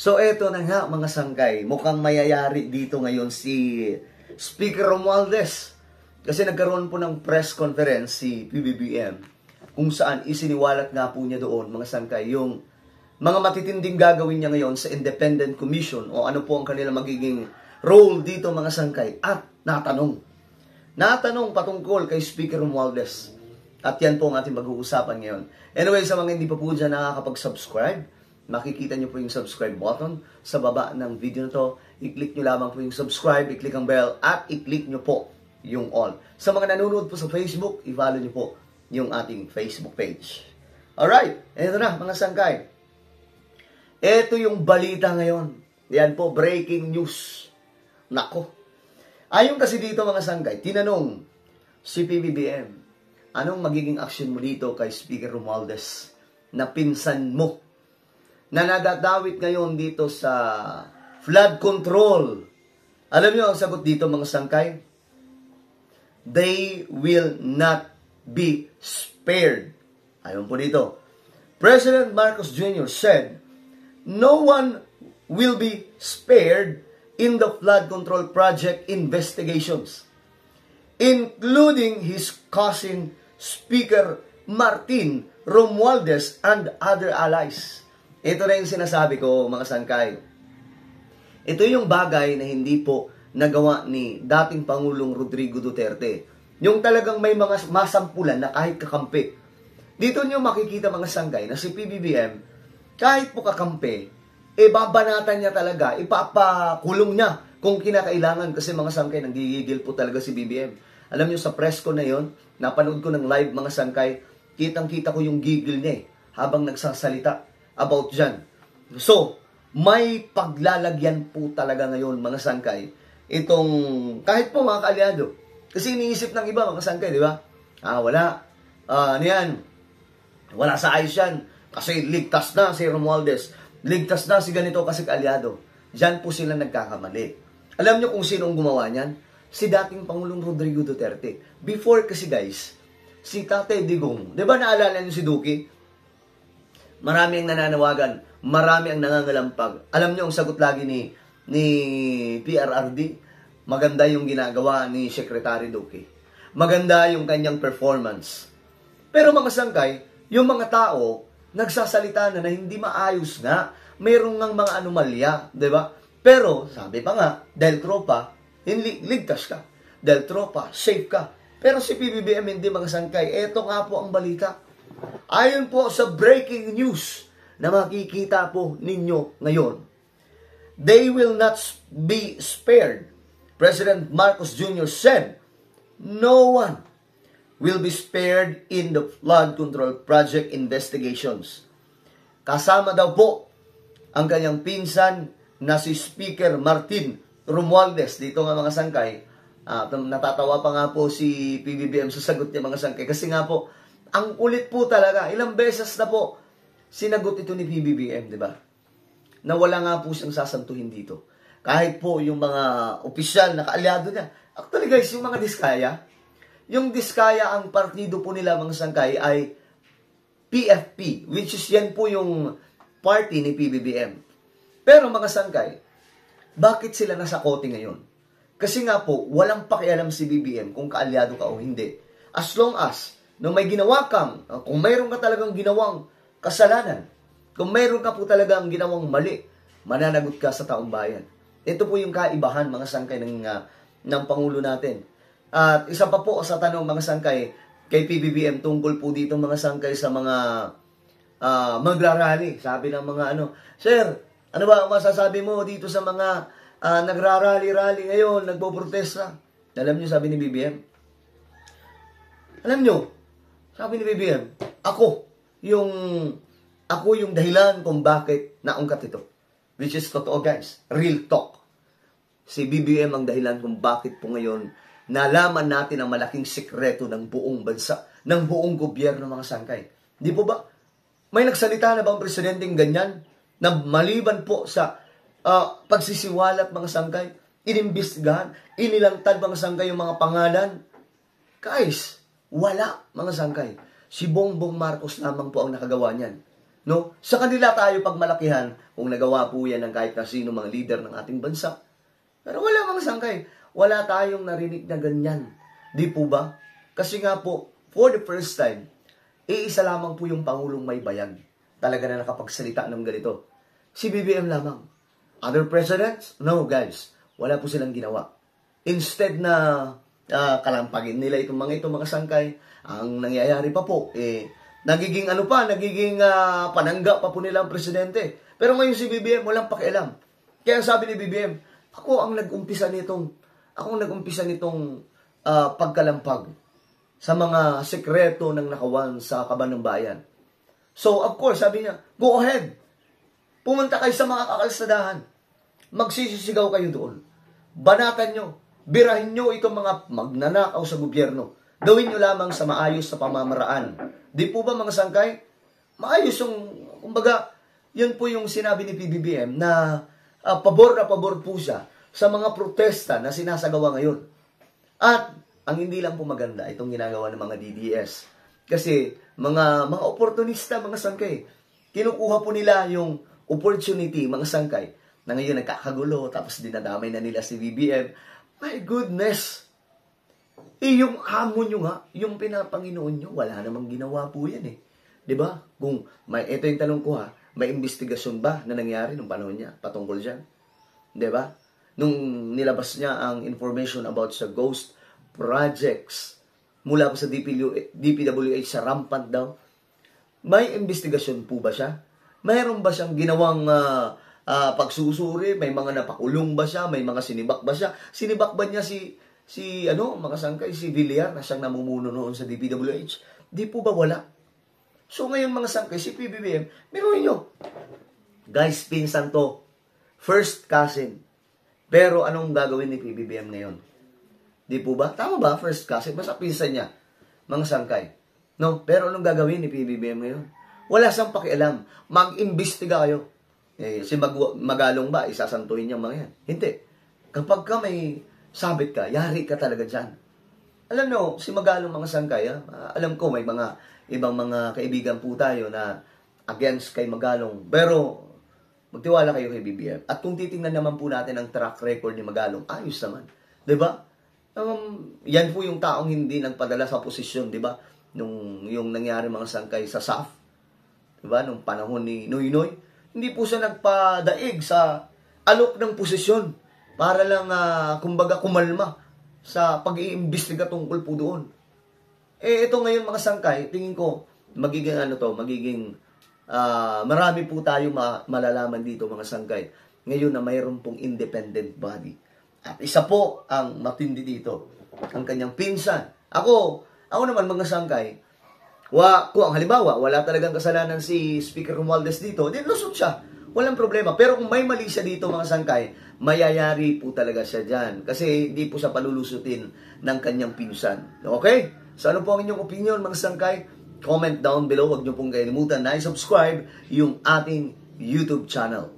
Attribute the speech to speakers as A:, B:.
A: So eto na nga mga sangkay, mukhang mayayari dito ngayon si Speaker Romualdez. Kasi nagkaroon po ng press conference si PBBM kung saan isiniwalat nga po niya doon mga sangkay yung mga matitinding gagawin niya ngayon sa Independent Commission o ano po ang kanilang magiging role dito mga sangkay. At natanong patungkol kay Speaker Romualdez. At yan po ang ating mag-uusapan ngayon. Anyway, sa mga hindi pa po dyan nakakapag-subscribe, makikita nyo po yung subscribe button sa baba ng video na to. I-click nyo lamang po yung subscribe, i-click ang bell, at i-click nyo po yung all. Sa mga nanonood po sa Facebook, i-follow nyo po yung ating Facebook page. Alright, ito na mga sangkay. Ito yung balita ngayon. Yan po, breaking news. Nako. Ayon kasi dito mga sangkay, tinanong si PBBM, anong magiging action mo dito kay Speaker Romualdez na pinsan mo na nadadawit ngayon dito sa flood control? Alam niyo ang sagot dito mga sangkay? They will not be spared. Ayon po dito. President Marcos Jr. said, no one will be spared in the flood control project investigations, including his cousin Speaker Martin Romualdez and other allies. Ito na yung sinasabi ko mga sangkay. Ito yung bagay na hindi po nagawa ni dating Pangulong Rodrigo Duterte. Yung talagang may mga masampulan na kahit kakampi. Dito nyo makikita mga sangkay na si PBBM, kahit po kakampi, babanatan niya talaga, ipapakulong niya kung kinakailangan kasi mga sangkay, nanggigigil po talaga si BBM. Alam niyo sa press ko na yon, napanood ko ng live mga sangkay, kitang-kita ko yung gigil niya habang nagsasalita about dyan. So, may paglalagyan po talaga ngayon mga sangkay, itong kahit po mga kaalyado. Kasi iniisip ng iba mga sangkay, di ba? Wala. Ano yan? Wala sa ayos yan. Kasi ligtas na si Romualdez. Ligtas na si ganito kasi kaalyado. Diyan po sila nagkakamali. Alam nyo kung sino ang gumawa niyan? Si dating Pangulong Rodrigo Duterte. Before kasi guys, si Tatay Digong, di ba naalala nyo si Duki? Marami ang nananawagan, marami ang nangangalampag. Alam nyo ang sagot lagi ni PRRD? Maganda yung ginagawa ni Secretary Duki. Maganda yung kanyang performance. Pero mga sangkay, yung mga tao, nagsasalita na hindi maayos nga, mayroong ng mga anomalya, di ba? Pero, sabi pa nga, dahil tropa, ligtas ka. Dahil tropa, safe ka. Pero si PBBM hindi mga sangkay. Ito nga po ang balita. Ayon po sa breaking news na makikita po ninyo ngayon, they will not be spared. President Marcos Jr. said, no one will be spared in the flood control project investigations. Kasama daw po ang kanyang pinsan na si Speaker Martin Romualdez. Dito nga mga sangkay, natatawa pa nga po si PBBM sa sagot niya mga sangkay. Kasi nga po, ang kulit po talaga. Ilang beses na po sinagot ito ni PBBM, di ba? Na wala nga po siyang sasantuhin dito. Kahit po yung mga opisyal na kaalyado niya. Actually guys, yung mga Diskaya, ang partido po nila mga sangkay ay PFP, which is yan po yung party ni PBBM. Pero mga sangkay, bakit sila nasa kote ngayon? Kasi nga po, walang pakialam si BBM kung kaalyado ka o hindi. As long as, nung may ginawa kang, kung mayroon ka talagang ginawang kasalanan, kung mayroon ka po talagang ginawang mali, mananagot ka sa taong bayan. Ito po yung kaibahan mga sangkay ng Pangulo natin. At isa pa po sa tanong mga sangkay kay PBBM tungkol po dito mga sangkay sa mga magrarally. Sabi ng mga Sir, ano ba ang masasabi mo dito sa mga nagrarally-rally ngayon, nagpoprotesta? Alam nyo, sabi ni BBM? Alam nyo, sabi ni BBM, ako yung dahilan kung bakit naungkat ito. Which is totoo guys, real talk. Si BBM ang dahilan kung bakit po ngayon nalaman natin ang malaking sikreto ng buong bansa, ng buong gobyerno mga sangkay. Di po ba? May nagsalita na bang presidenteng ganyan na maliban po sa pagsisiwalat mga sangkay, inimbestigahan, inilangtad mga sangkay yung mga pangalan? Guys, wala mga sangkay. Si Bongbong Marcos lamang po ang nakagawa niyan. No? Sa kanila tayo pagmalakihan kung nagawa po yan ng kahit na sino mga leader ng ating bansa. Pero wala mga sangkay. Wala tayong narinig na ganyan. Di po ba? Kasi nga po, for the first time, iisa lamang po yung Pangulong may bayag. Talaga na nakapagsalita ng ganito. Si BBM lamang. Other presidents? No, guys. Wala po silang ginawa. Instead na kalampagin nila itong mga sangkay, ang nangyayari pa po, nagiging panangga pa po nila ang presidente. Pero ngayon si BBM, walang pakialam. Kaya sabi ni BBM, ako ang nag-umpisa nitong pagkalampag sa mga sekreto ng nakawan sa kaban ng bayan. So, of course, sabi niya, go ahead. Pumunta kayo sa mga kakalsadahan. Magsisisigaw kayo doon. Banatan nyo. Birahin nyo itong mga magnanakaw sa gobyerno. Gawin nyo lamang sa maayos na pamamaraan. Di po ba mga sangkay? Maayos yung, kumbaga, yun po yung sinabi ni PBBM na pabor na pabor po siya sa mga protesta na sinasagawa ngayon. At ang hindi lang po maganda, itong ginagawa ng mga DDS. Kasi mga oportunista, mga sangkay, kinukuha po nila yung opportunity, mga sangkay, na ngayon nagkakagulo, tapos dinadamay na nila si BBM. My goodness! Yung amo nyo nga, yung pinapanginoon nyo, wala namang ginawa po yan eh. Diba? Kung ito yung tanong ko may investigasyon ba na nangyari nung panahon niya patungkol dyan? Diba? Nung nilabas niya ang information about sa ghost projects mula po sa DPWH sa rampant daw, may investigasyon po ba siya? Mayroon ba siyang ginawang pagsusuri? May mga napakulong ba siya? May mga sinibak ba siya? Sinibak ba niya si mga sangkay, si Villar na siyang namumuno noon sa DPWH? Di po ba wala? So ngayon mga sangkay, si PBBM, meron nyo. Guys, pinsan to. First cousin. Pero anong gagawin ni PBBM ngayon? Di po ba? Tama ba? First cousin. Basta pinsan niya. Mga sangkay. No? Pero anong gagawin ni PBBM ngayon? Wala siyang pakialam. Mag-imbestiga kayo. Si Magalong ba, isasantuhin niyang mga yan? Hindi. Kapag ka may sabit ka, yari ka talaga dyan. Alam nyo, si Magalong mga sangkay, alam ko may mga ibang mga kaibigan po tayo na against kay Magalong. Pero, magtiwala kayo kay BBM. At kung titingnan naman po natin ang track record ni Magalong, ayos naman. Diba? Yan po yung taong hindi nagpadala sa posisyon, diba? Yung nangyari mga sangkay sa SAF. Diba? Nung panahon ni Noynoy. Hindi po siya nagpadaig sa alok ng posisyon para lang, kumbaga, kumalma sa pag-iimbestiga tungkol po doon. Ito ngayon mga sangkay, tingin ko, magiging marami po tayo malalaman dito mga sangkay. Ngayon na mayroon pong independent body. At isa po ang matindi dito, ang kanyang pinsan. Ako naman mga sangkay, kung halimbawa, wala talagang kasalanan si Speaker Romualdez dito, then lusot siya. Walang problema. Pero kung may mali siya dito mga sangkay, mayayari po talaga siya dyan. Kasi hindi po siya palulusutin ng kanyang pinsan. Okay? So ano po ang inyong opinion mga sangkay? Comment down below. Huwag niyo pong kalimutan na i-subscribe yung ating YouTube channel.